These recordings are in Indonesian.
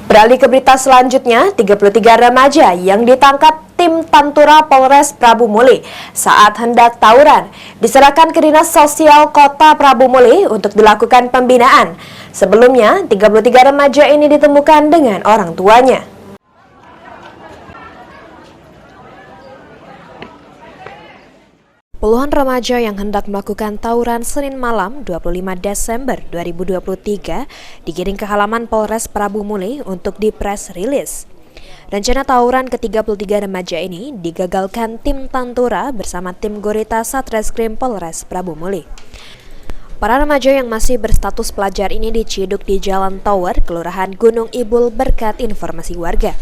Beralih ke berita selanjutnya, 33 remaja yang ditangkap tim Pantura Polres Prabu Muli saat hendak tawuran diserahkan ke Dinas Sosial Kota Prabu Muli untuk dilakukan pembinaan. Sebelumnya, 33 remaja ini ditemukan dengan orang tuanya. Puluhan remaja yang hendak melakukan tawuran Senin malam 25 Desember 2023 digiring ke halaman Polres Prabu Muli untuk di-press release. Rencana tawuran ke-33 remaja ini digagalkan tim Pantura bersama tim Gurita Satreskrim Polres Prabu Muli. Para remaja yang masih berstatus pelajar ini diciduk di Jalan Tower, Kelurahan Gunung Ibul berkat informasi warga.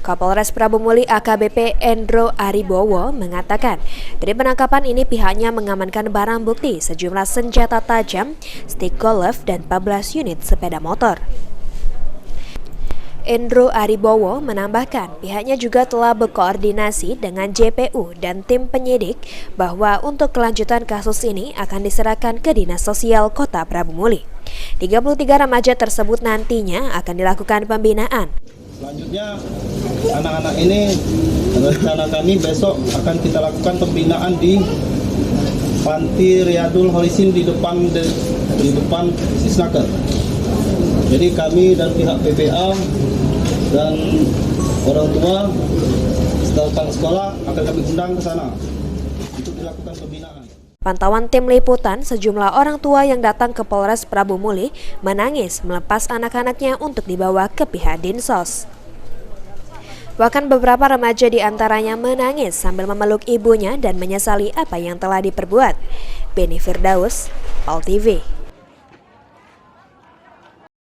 Kapolres Prabu Muli AKBP Endro Aribowo mengatakan, dari penangkapan ini pihaknya mengamankan barang bukti sejumlah senjata tajam, stick golf, dan 14 unit sepeda motor. Endro Aribowo menambahkan pihaknya juga telah berkoordinasi dengan JPU dan tim penyidik bahwa untuk kelanjutan kasus ini akan diserahkan ke Dinas Sosial Kota Prabu Muli. 33 remaja tersebut nantinya akan dilakukan pembinaan. Selanjutnya, anak-anak ini rencana kami besok akan kita lakukan pembinaan di Panti Riyadul Holisin di depan Sisnaker. Jadi kami dan pihak PPA dan orang tua datang sekolah akan kami undang ke sana untuk dilakukan pembinaan. Pantauan tim liputan, sejumlah orang tua yang datang ke Polres Prabu Muli menangis melepas anak-anaknya untuk dibawa ke pihak Dinsos. Bahkan beberapa remaja di antaranya menangis sambil memeluk ibunya dan menyesali apa yang telah diperbuat. Beni Firdaus, PAL TV.